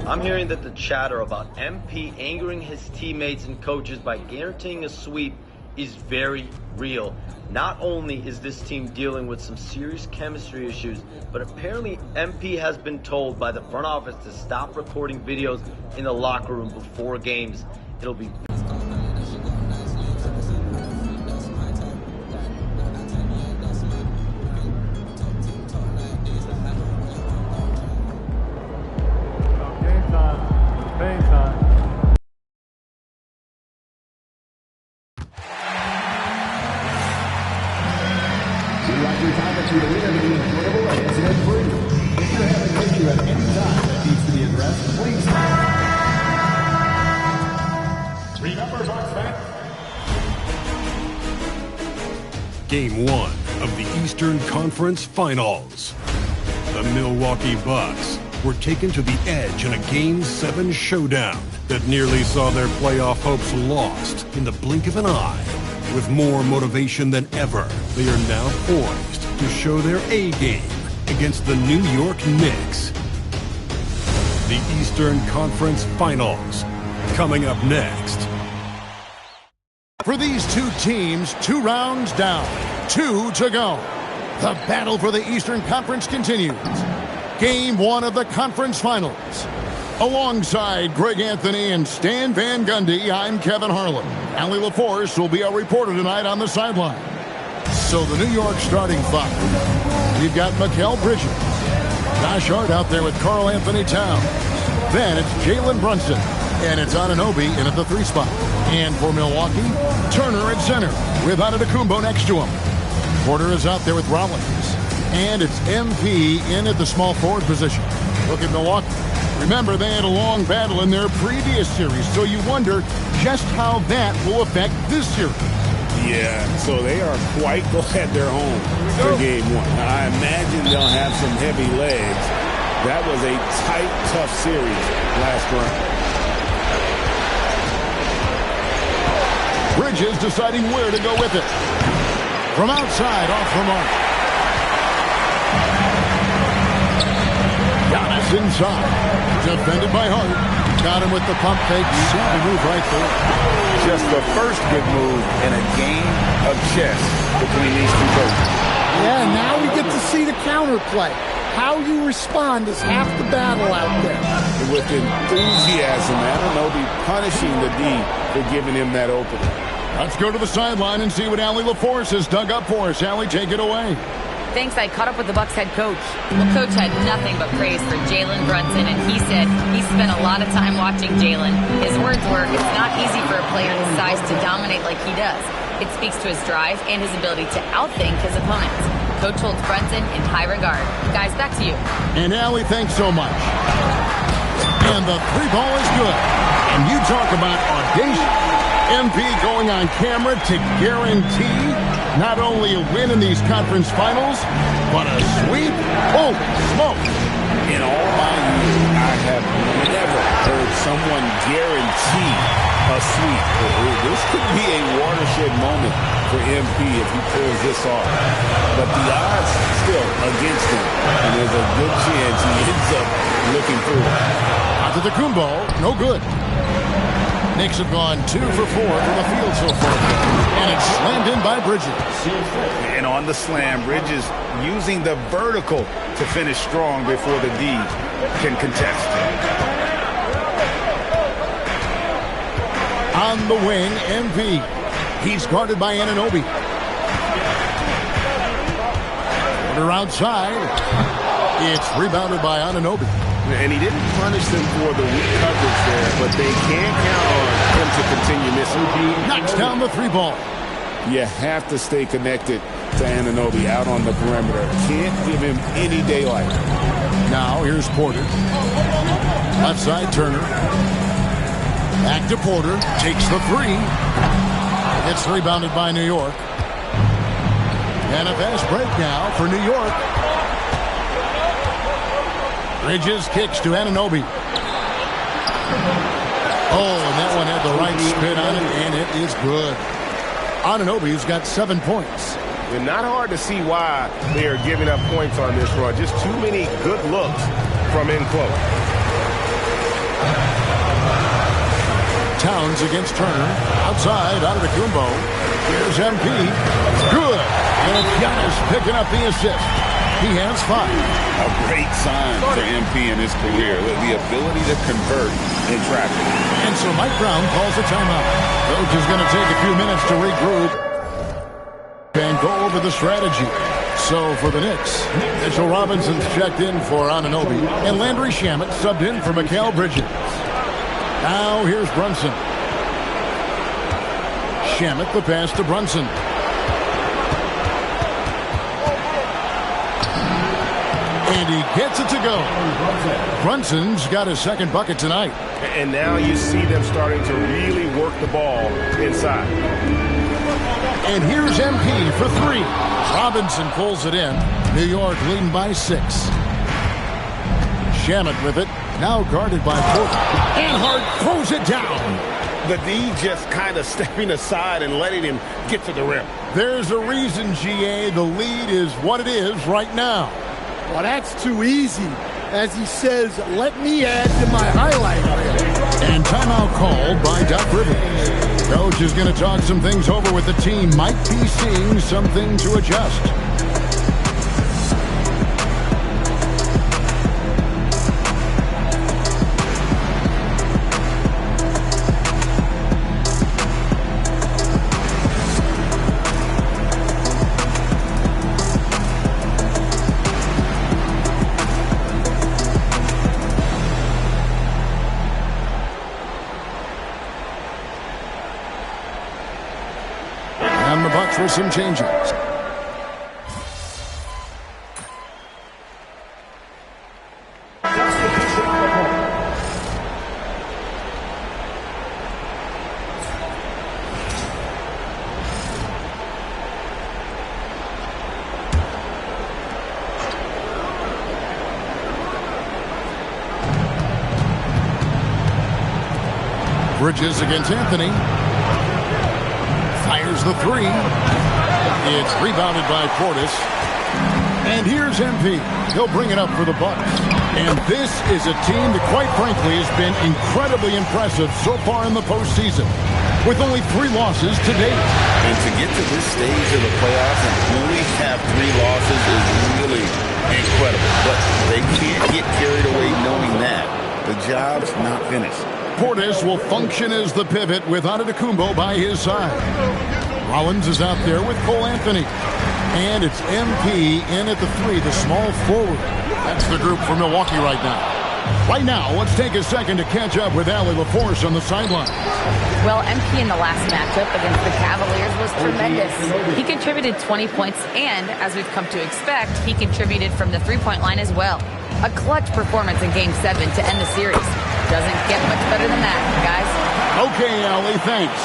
I'm hearing that the chatter about MP angering his teammates and coaches by guaranteeing a sweep is very real. Not only is this team dealing with some serious chemistry issues, but apparently MP has been told by the front office to stop recording videos in the locker room before games. It'll be Game 1 of the Eastern Conference Finals. The Milwaukee Bucks were taken to the edge in a Game 7 showdown that nearly saw their playoff hopes lost in the blink of an eye. With more motivation than ever, they are now poised to show their A-game against the New York Knicks. The Eastern Conference Finals, coming up next. For these two teams, 2 rounds down, 2 to go. The battle for the Eastern Conference continues. Game 1 of the conference finals. Alongside Greg Anthony and Stan Van Gundy, I'm Kevin Harlan. Allie LaForce will be our reporter tonight on the sideline. So the New York starting 5. You've got Mikal Bridges. Josh Hart out there with Karl Anthony Towns. Then it's Jalen Brunson. And it's Anunoby in at the 3 spot. And for Milwaukee, Turner at center with Antetokounmpo next to him. Porter is out there with Rollins. And it's MP in at the small forward position. Look at Milwaukee. Remember, they had a long battle in their previous series, so you wonder just how that will affect this series. Yeah, so they are quite glad they're home for Game 1. I imagine they'll have some heavy legs. That was a tight, tough series last round. Bridges deciding where to go with it. From outside, off the mark. Giannis inside. Defended by Hart. Got him with the pump fake. Super move right there. Just the first good move in a game of chess between these two coaches. Yeah, now we get to see the counterplay. How you respond is half the battle out there. With enthusiasm, Anunoby punishing the D for giving him that opening. Let's go to the sideline and see what Allie LaForce has dug up for us. Allie, take it away. Thanks. I caught up with the Bucks head coach. The coach had nothing but praise for Jalen Brunson, and he said he spent a lot of time watching Jalen. His words were, it's not easy for a player his size to dominate like he does. It speaks to his drive and his ability to outthink his opponents. Coach holds Brunson in high regard. Guys, back to you. And Allie, thanks so much. And the 3 ball is good. And you talk about audacious. MP going on camera to guarantee not only a win in these conference finals, but a sweep. Holy smoke. In all my years, I have never heard someone guarantee a sweep. This could be a watershed moment for MP if he pulls this off. But the odds still against him, and there's a good chance he ends up looking through it. Antetokounmpo, no good. Knicks have gone 2 for 4 from the field so far. And it's slammed in by Bridges. And on the slam, Bridges using the vertical to finish strong before the D can contest. On the wing, MP. He's guarded by Anunoby. Porter outside. It's rebounded by Anunoby. And he didn't punish them for the weak coverage there, but they can't count on him to continue missing. Knocks down the 3 ball. You have to stay connected to Anunoby out on the perimeter. Can't give him any daylight. Now here's Porter. Left side, Turner. Back to Porter. Takes the 3. It's rebounded by New York. And a fast break now for New York. Bridges kicks to Anunoby. Oh, and that one had the right spin on it, and it is good. Anunoby's got 7 points. And not hard to see why they are giving up points on this run. Just too many good looks from in close. Towns against Turner. Outside, Antetokounmpo. Here's MP. Good. And Giannis picking up the assist. He has 5. A great sign for MP in his career. The ability to convert in traffic. And so Mike Brown calls a timeout. Coach is going to take a few minutes to regroup and go over the strategy. So for the Knicks, Mitchell Robinson's checked in for Anunoby, and Landry Shamet subbed in for Mikal Bridges. Now here's Brunson. Shamet the pass to Brunson. And he gets it to go. Brunson's got his second bucket tonight. And now you see them starting to really work the ball inside. And here's MP for 3. Robinson pulls it in. New York leading by 6. Shamet with it. Now guarded by Porter. Anhart throws it down. The D just kind of stepping aside and letting him get to the rim. There's a reason, GA, the lead is what it is right now. Well, that's too easy. As he says, let me add to my highlight reel. And timeout called by Doc Rivers. Coach is going to talk some things over with the team. Might be seeing something to adjust. And the Bucks with some changes. Bridges against Anthony. Fires the 3. It's rebounded by Portis. And here's MP. He'll bring it up for the Bucks. And this is a team that, quite frankly, has been incredibly impressive so far in the postseason, with only 3 losses to date. And to get to this stage of the playoffs and only have 3 losses is really incredible. But they can't get carried away knowing that. The job's not finished. Portis will function as the pivot with Antetokounmpo by his side. Rollins is out there with Cole Anthony. And it's MP in at the 3, the small forward. That's the group for Milwaukee right now. Right now, let's take a second to catch up with Allie LaForce on the sideline. Well, MP in the last matchup against the Cavaliers was tremendous. He contributed 20 points, and as we've come to expect, he contributed from the three-point line as well. A clutch performance in Game 7 to end the series. Doesn't get much better than that, guys. Okay, Allie, thanks.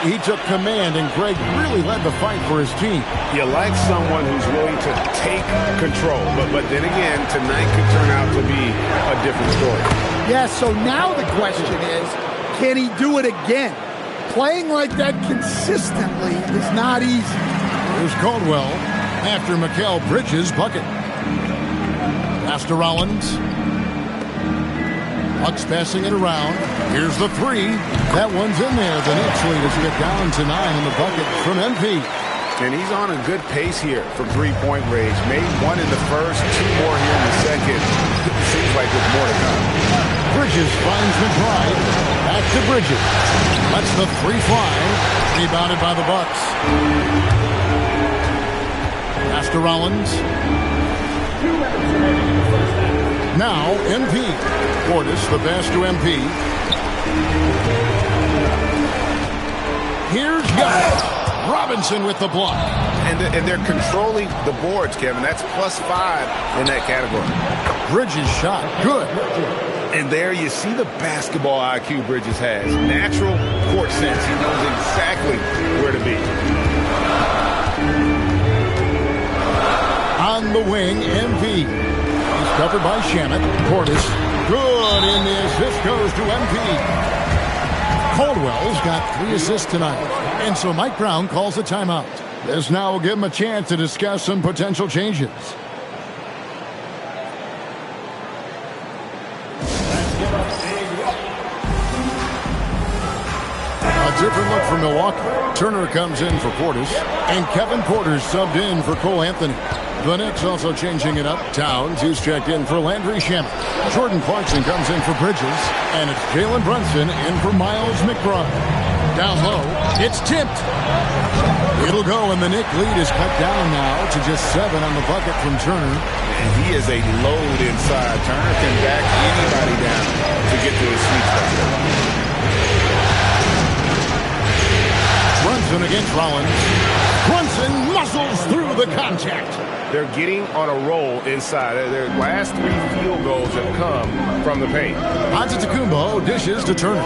He took command, and Greg really led the fight for his team. You like someone who's willing to take control, but then again, tonight could turn out to be a different story. Yeah, so now the question is, can he do it again? Playing like that consistently is not easy. Here's Caldwell after Mikal Bridges' bucket. Pass to Rollins. Bucks passing it around. Here's the 3. That one's in there. The Knicks lead us get down to 9 in the bucket from MP. And he's on a good pace here from three-point range. Made 1 in the first, 2 more here in the second. Seems like there's more to come. Bridges finds McBride. Back to Bridges. Lets the 3 fly. Rebounded by the Bucks. Pass to Rollins. Now, MP. Portis, the pass to MP. Here's Giannis. Robinson with the block. And they're controlling the boards, Kevin. That's +5 in that category. Bridges shot. Good. And there you see the basketball IQ Bridges has. Natural court sense. He knows exactly where to be. On the wing, MP. He's covered by Shamet. Portis. Good in the assist goes to MP. Caldwell's got 3 assists tonight. And so Mike Brown calls a timeout. This now will give him a chance to discuss some potential changes. different look for Milwaukee. Turner comes in for Portis, and Kevin Porter subbed in for Cole Anthony. The Knicks also changing it up. Towns, who's checked in for Landry Shamet. Jordan Clarkson comes in for Bridges, and it's Jalen Brunson in for Miles McBride. Down low, it's tipped. It'll go, and the Knick lead is cut down now to just 7 on the bucket from Turner. And he is a load inside. Turner can back anybody down to get to his sweet spot. Brunson against Rollins. Brunson muscles through the contact. They're getting on a roll inside. Their last 3 field goals have come from the paint. Antetokounmpo dishes to Turner.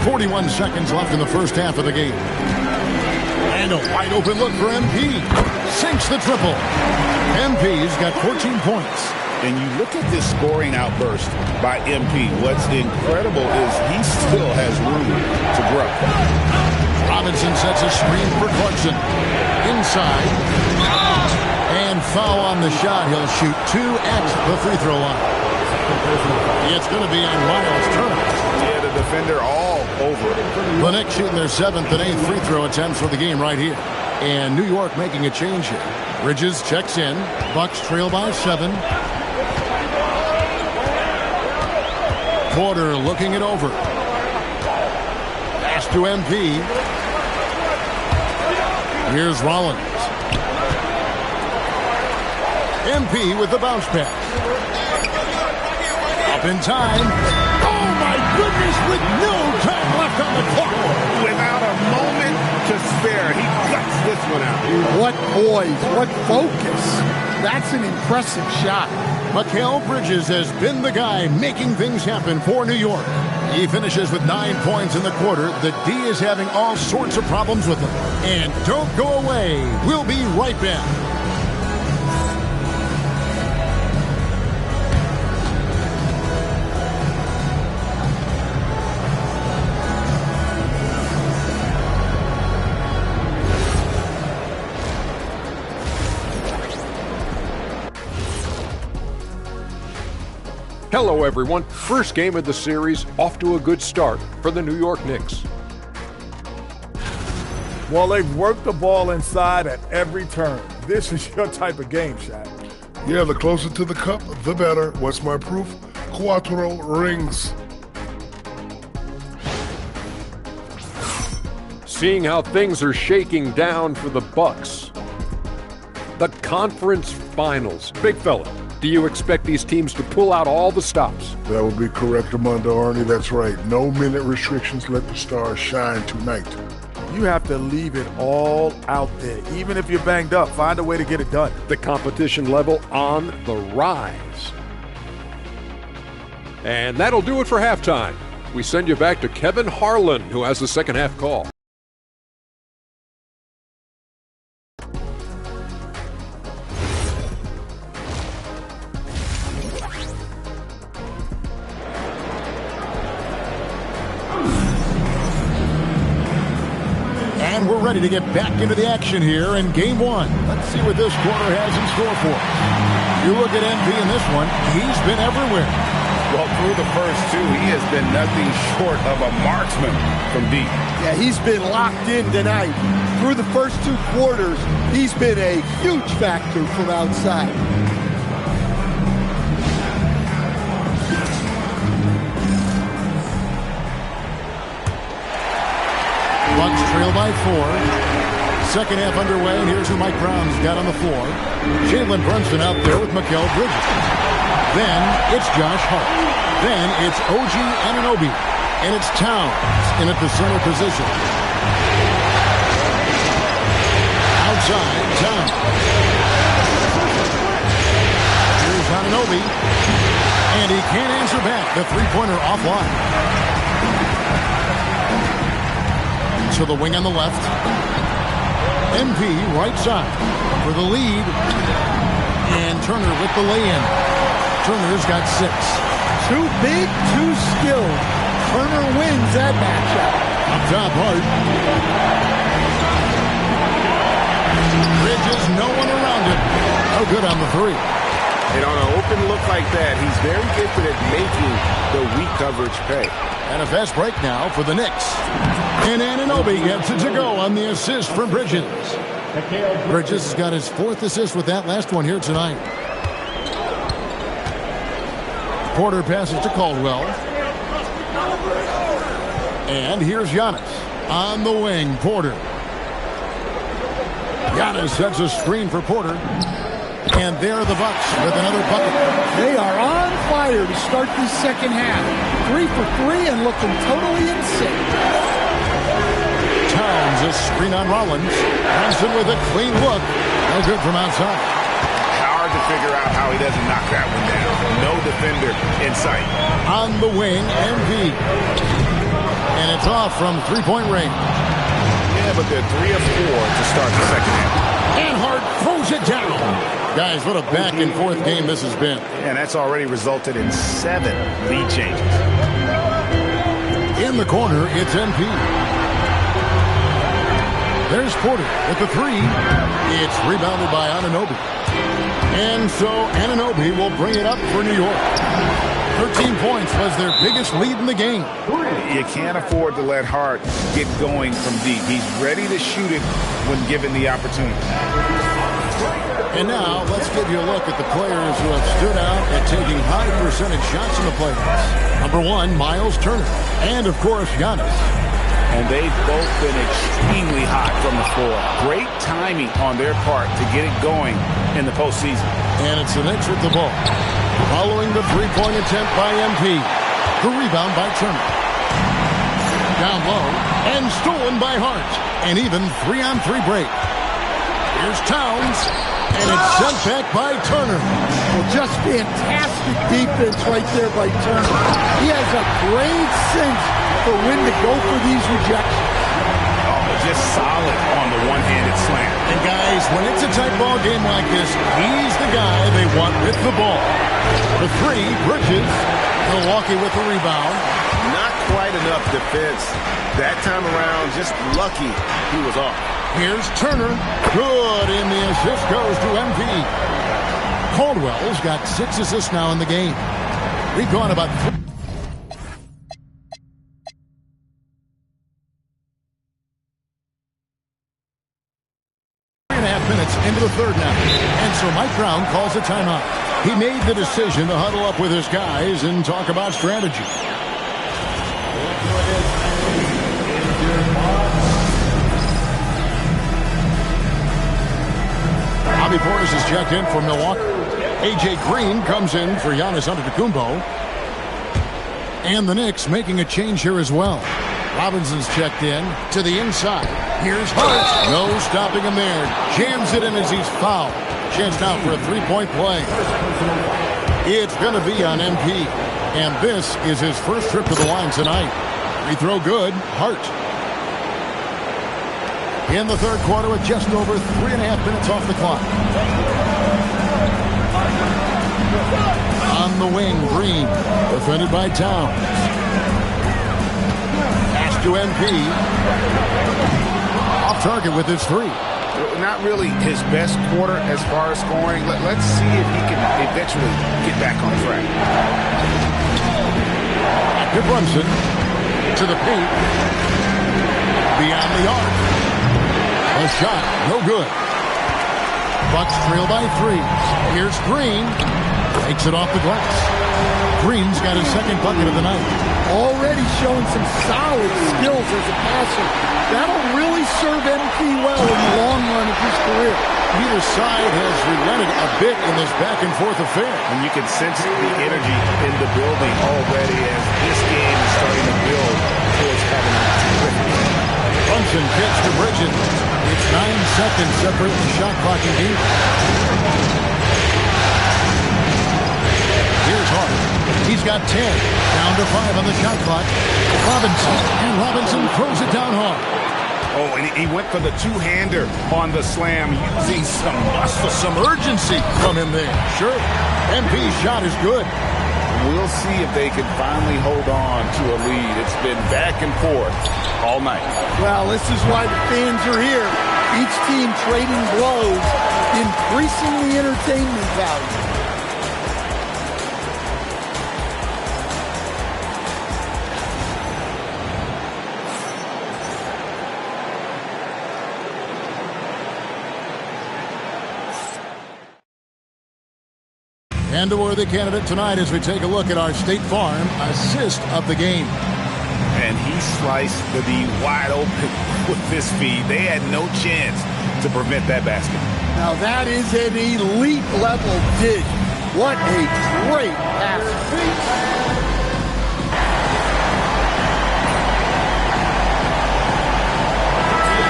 41 seconds left in the first half of the game. And a wide open look for MP. Sinks the triple. MP's got 14 points. And you look at this scoring outburst by MP. What's incredible is he still has room to grow. Robinson sets a screen for Clarkson. Inside. And foul on the shot. He'll shoot 2 at the free throw line. It's going to be on Miles Turner. Yeah, the defender all over it. The Knicks shooting their 7th and 8th free throw attempts for the game right here. And New York making a change here. Bridges checks in. Bucks trail by 7. Porter looking it over. Pass to MP. Here's Rollins. MP with the bounce pass. Up in time. Oh my goodness, with no time left on the clock. Without a moment to spare, he guts this one out. What poise, what focus. That's an impressive shot. Mikal Bridges has been the guy making things happen for New York. He finishes with 9 points in the quarter. The D is having all sorts of problems with him. And don't go away. We'll be right back. Hello, everyone. First game of the series, off to a good start for the New York Knicks. Well, they've worked the ball inside at every turn. This is your type of game, Shaq. Yeah, the closer to the cup, the better. What's my proof? Cuatro rings. Seeing how things are shaking down for the Bucks. The conference finals. Big fella, do you expect these teams to pull out all the stops? That would be correct, Armando Arnie. That's right. No minute restrictions. Let the stars shine tonight. You have to leave it all out there. Even if you're banged up, find a way to get it done. The competition level on the rise. And that'll do it for halftime. We send you back to Kevin Harlan, who has the second half call. And we're ready to get back into the action here in Game 1. Let's see what this quarter has in store for us. You look at MP in this one, he's been everywhere. Well, through the first 2, he has been nothing short of a marksman from deep. Yeah, he's been locked in tonight. Through the first 2 quarters, he's been a huge factor from outside. Bucks trail by 4. Second half underway, and here's who Mike Brown's got on the floor. Jalen Brunson out there with Mikal Bridges. Then it's Josh Hart. Then it's OG Anunoby. And it's Towns in at the center position. Outside, Towns. Here's Anunoby. And he can't answer back. The three-pointer offline. To the wing on the left. MP right side for the lead. And Turner with the lay-in. Turner's got 6. Too big, too skilled. Turner wins that matchup. Up top, Hart. Bridges, no one around him. No good on the 3. And on an open look like that, he's very gifted at making the weak coverage pay. And a fast break now for the Knicks. And Anunoby gets it to go on the assist from Bridges. Bridges has got his 4th assist with that last one here tonight. Porter passes to Caldwell. And here's Giannis. On the wing, Porter. Giannis sets a screen for Porter. And there are the Bucks with another bucket. They are on fire to start this second half. 3 for 3 and looking totally in sync. Towns a screen on Rollins. Brunson with a clean look. No good from outside. Hard to figure out how he doesn't knock that one down. No defender in sight. On the wing, MV. And it's off from three-point range. Yeah, but they're 3 of 4 to start the second half. And Hart throws it down. Guys, what a back-and-forth game this has been. And that's already resulted in 7 lead changes. In the corner, it's MP. There's Porter with the 3. It's rebounded by Anunoby. And so Anunoby will bring it up for New York. 13 points was their biggest lead in the game. You can't afford to let Hart get going from deep. He's ready to shoot it when given the opportunity. And now, let's give you a look at the players who have stood out at taking high percentage shots in the playoffs. Number 1, Miles Turner. And, of course, Giannis. And they've both been extremely hot from the floor. Great timing on their part to get it going in the postseason. And it's the Knicks with the ball. Following the three-point attempt by MP. The rebound by Turner. Down low. And stolen by Hart. And even 3-on-3 break. Here's Towns. And it's sent back by Turner. Well, just fantastic defense right there by Turner. He has a great sense for when to go for these rejections. Oh, just solid on the one-handed slam. And guys, when it's a tight ball game like this, he's the guy they want with the ball. The 3, Bridges. Milwaukee with the rebound. Not quite enough defense that time around. Just lucky he was off. Here's Turner. Good, and the assist goes to MP. Caldwell's got 6 assists now in the game. We've gone about 3.5 minutes into the third now. And so Mike Brown calls a timeout. He made the decision to huddle up with his guys and talk about strategy. Bobby Portis is checked in for Milwaukee. A.J. Green comes in for Giannis Antetokounmpo. And the Knicks making a change here as well. Robinson's checked in to the inside. Here's Hart. No stopping him there. Jams it in as he's fouled. Chance now for a three-point play. It's going to be on MP. And this is his first trip to the line tonight. Free throw good. Hart. In the third quarter with just over 3.5 minutes off the clock. On the wing, Green. Defended by Towns. Pass to MP. Off target with his 3. Not really his best quarter as far as scoring. Let's see if he can eventually get back on track. Back to Brunson. To the paint. Beyond the arc. A shot, no good. Bucks trail by 3. Here's Green. Takes it off the glass. Green's got his second bucket of the night. Already showing some solid skills as a passer. That'll really serve MP well in the long run of his career. Neither side has relented a bit in this back-and-forth affair. And you can sense the energy in the building already as this game is starting to build towards having a terrific game. Brunson gets to Bridges. It's 9 seconds separate the shot clock and game. Here's Hart. He's got 10. Down to 5 on the shot clock. Robinson. And Robinson throws it down hard. Oh, and he went for the two-hander on the slam, using some muscle. Some urgency from him there. Sure. MP's shot is good. We'll see if they can finally hold on to a lead. It's been back and forth all night. Well, this is why the fans are here. Each team trading blows, increasing the entertainment value. And a worthy candidate tonight as we take a look at our State Farm assist of the game. And he sliced the D wide open with his feet. They had no chance to prevent that basket. Now that is an elite level dig. What a great pass.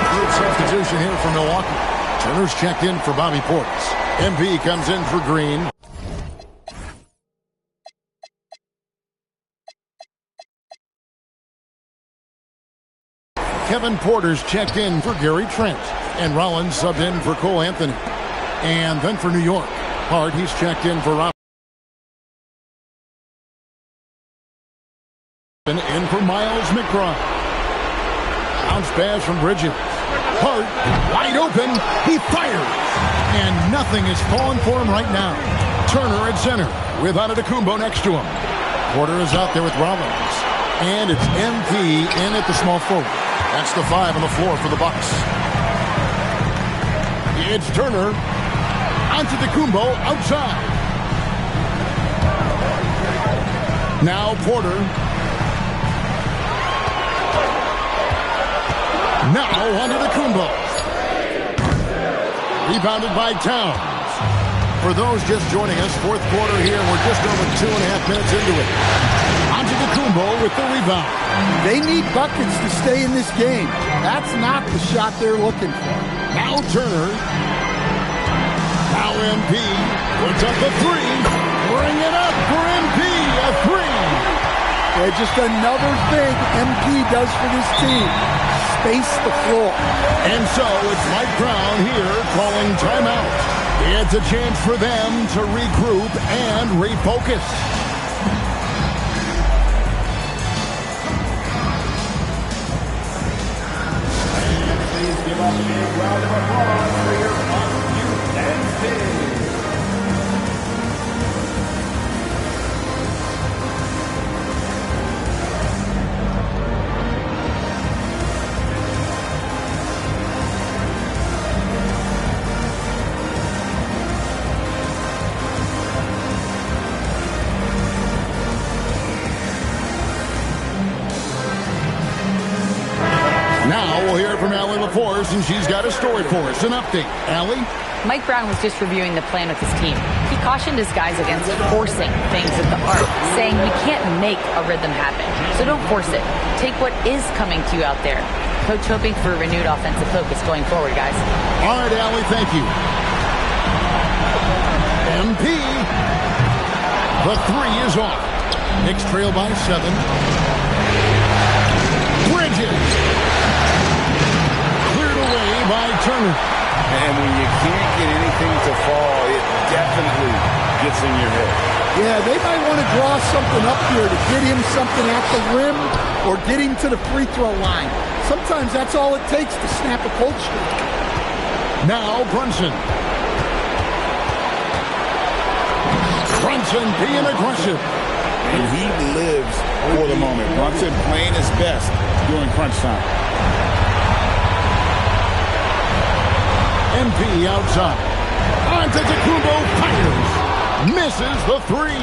Good substitution here for Milwaukee. Turner's checked in for Bobby Portis. MP comes in for Green. Kevin Porter's checked in for Gary Trent. And Rollins subbed in for Cole Anthony. And then for New York, Hart, he's checked in for Robinson. In for Miles McBride. Bounce pass from Bridges. Hart, wide open. He fires. And nothing is falling for him right now. Turner at center with Antetokounmpo next to him. Porter is out there with Rollins. And it's MP in at the small forward. That's the 5 on the floor for the Bucks. It's Turner. Antetokounmpo outside. Now Porter. Now Antetokounmpo. Rebounded by Towns. For those just joining us, fourth quarter here, we're just over 2.5 minutes into it. Antetokounmpo with the rebound. They need buckets to stay in this game. That's not the shot they're looking for. Now Turner. Now MP puts up a 3. Bring it up for MP. A 3. Yeah, just another thing MP does for this team. Space the floor. And so it's Mike Brown here calling timeout. It's a chance for them to regroup and refocus. And please give up a big round of applause for your UNC. Now we'll hear from Allie LaForce, and she's got a story for us. An update. Allie? Mike Brown was just reviewing the plan with his team. He cautioned his guys against forcing things at the arc, saying we can't make a rhythm happen, so don't force it. Take what is coming to you out there. Coach hoping for a renewed offensive focus going forward, guys. All right, Allie, thank you. MP. The 3 is off. Knicks trail by 7. Bridges. By Turner. And when you can't get anything to fall, it definitely gets in your head. Yeah, they might want to draw something up here to get him something at the rim or get him to the free throw line. Sometimes that's all it takes to snap a cold streak. Now Brunson. Brunson being aggressive. And he lives for the moment. Brunson playing his best during crunch time. MP outside. Antetokounmpo fires. Misses the 3.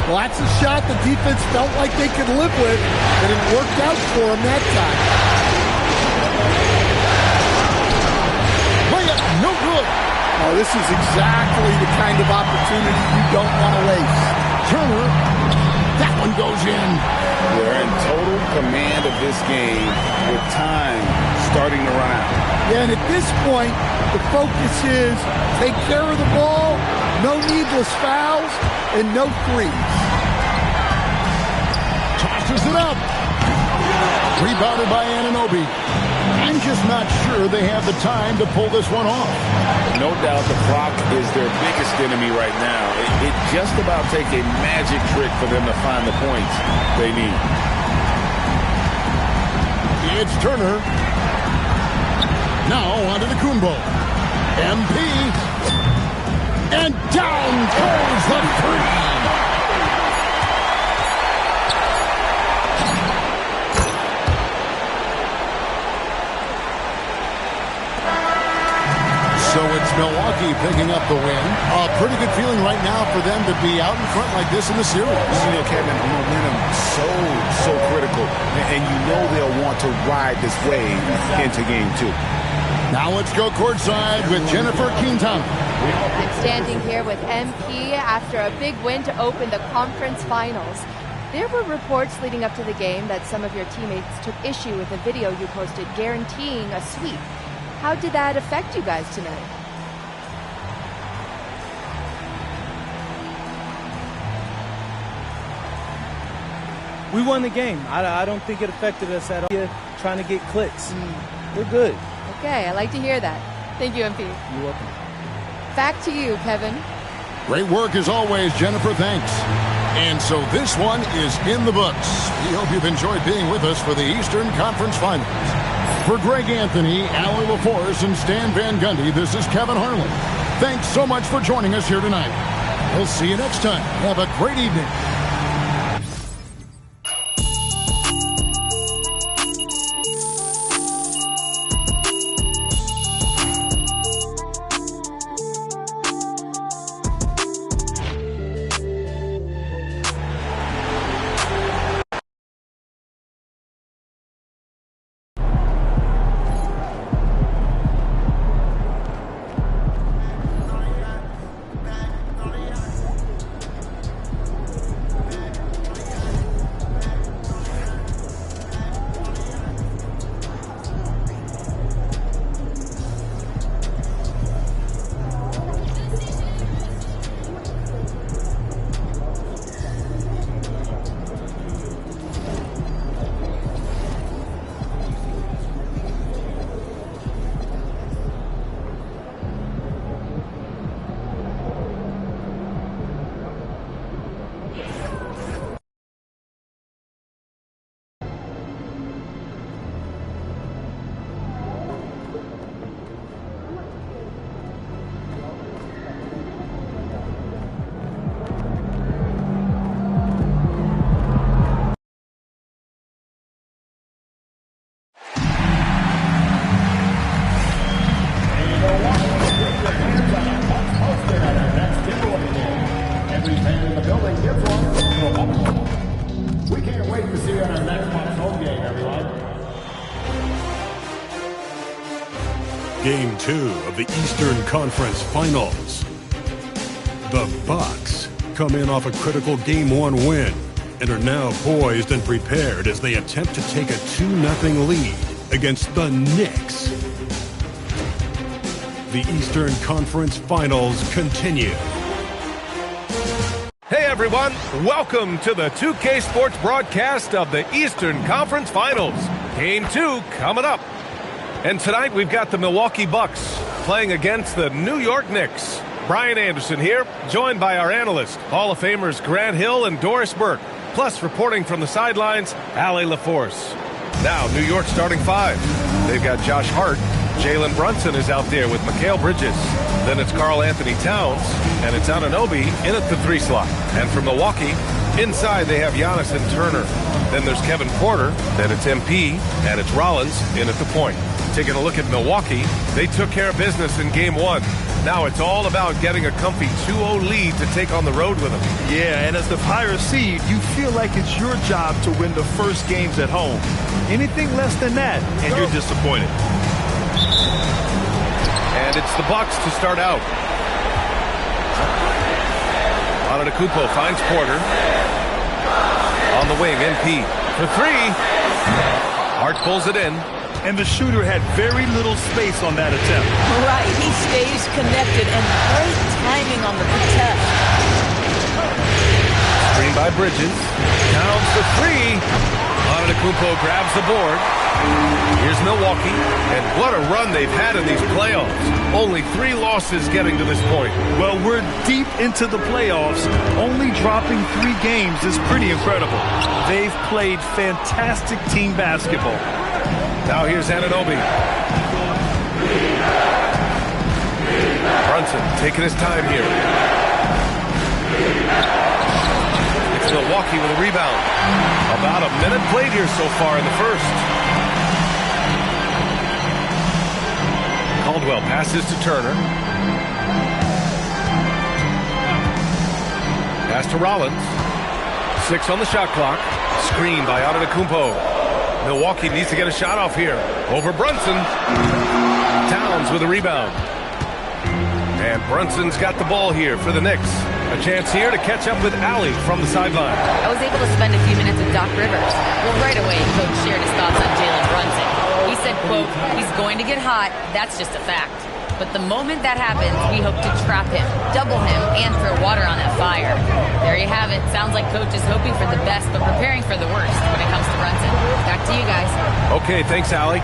Well, that's a shot the defense felt like they could live with, but it worked out for them that time. Layup, no good. Oh, this is exactly the kind of opportunity you don't want to waste. Turner. That one goes in. They're in total command of this game with time starting to run out. Yeah, and at this point, the focus is take care of the ball, no needless fouls, and no threes. Tosses it up. Rebounded by Anunoby. I'm just not sure they have the time to pull this one off. No doubt the clock is their biggest enemy right now. It just about takes a magic trick for them to find the points they need. It's Turner. Now Antetokounmpo. MP. And down goes the 3. So it's Milwaukee Milwaukee picking up the win. A pretty good feeling right now for them to be out in front like this in the series. You know, Kevin, momentum so critical. And you know they'll want to ride this wave into game 2. Now let's go courtside with Jennifer Quintana. I'm standing here with MP after a big win to open the conference finals. There were reports leading up to the game that some of your teammates took issue with a video you posted guaranteeing a sweep. How did that affect you guys tonight? We won the game. I don't think it affected us at all. Trying to get clicks. We're good. Okay, I like to hear that. Thank you, MP. You're welcome. Back to you, Kevin. Great work as always, Jennifer. Thanks. And so this one is in the books. We hope you've enjoyed being with us for the Eastern Conference Finals. For Greg Anthony, Allie LaForce, and Stan Van Gundy, this is Kevin Harlan. Thanks so much for joining us here tonight. We'll see you next time. Have a great evening. Game 2 of the Eastern Conference Finals. The Bucks come in off a critical Game 1 win and are now poised and prepared as they attempt to take a 2-0 lead against the Knicks. The Eastern Conference Finals continue. Hey everyone, welcome to the 2K Sports broadcast of the Eastern Conference Finals. Game 2 coming up. And tonight we've got the Milwaukee Bucks playing against the New York Knicks. Brian Anderson here, joined by our analysts, Hall of Famers Grant Hill and Doris Burke, plus reporting from the sidelines, Allie LaForce. Now, New York starting 5. They've got Josh Hart. Jalen Brunson is out there with Mikal Bridges. Then it's Karl Anthony Towns, and it's Anunoby in at the 3 slot. And from Milwaukee, inside they have Giannis and Turner. Then there's Kevin Porter, then it's MP, and it's Rollins in at the point. Taking a look at Milwaukee, they took care of business in Game 1. Now it's all about getting a comfy 2-0 lead to take on the road with them. Yeah, and as the higher seed, you feel like it's your job to win the first games at home. Anything less than that, and you're disappointed. And it's the Bucks to start out. Antetokounmpo finds Porter. On the wing, MP for 3. Hart pulls it in. And the shooter had very little space on that attempt. Right, he stays connected and great timing on the protect. Screen by Bridges. Towns for 3. Antetokounmpo grabs the board. Here's Milwaukee, and what a run they've had in these playoffs. Only 3 losses getting to this point. Well, we're deep into the playoffs. Only dropping 3 games is pretty incredible. They've played fantastic team basketball. Now here's Anunoby. Brunson taking his time here. It's Milwaukee with a rebound. About a minute played here so far in the first. Caldwell passes to Turner. Pass to Rollins. 6 on the shot clock. Screen by Antetokounmpo. Milwaukee needs to get a shot off here. Over Brunson. Towns with a rebound. And Brunson's got the ball here for the Knicks. A chance here to catch up with Allie from the sideline. I was able to spend a few minutes with Doc Rivers. Well, right away, Coach shared his thoughts on Jalen Brunson. He said, quote, he's going to get hot. That's just a fact. But the moment that happens, we hope to trap him, double him, and throw water on that fire. There you have it. Sounds like Coach is hoping for the best, but preparing for the worst when it comes to Brunson. Back to you guys. Okay, thanks, Allie.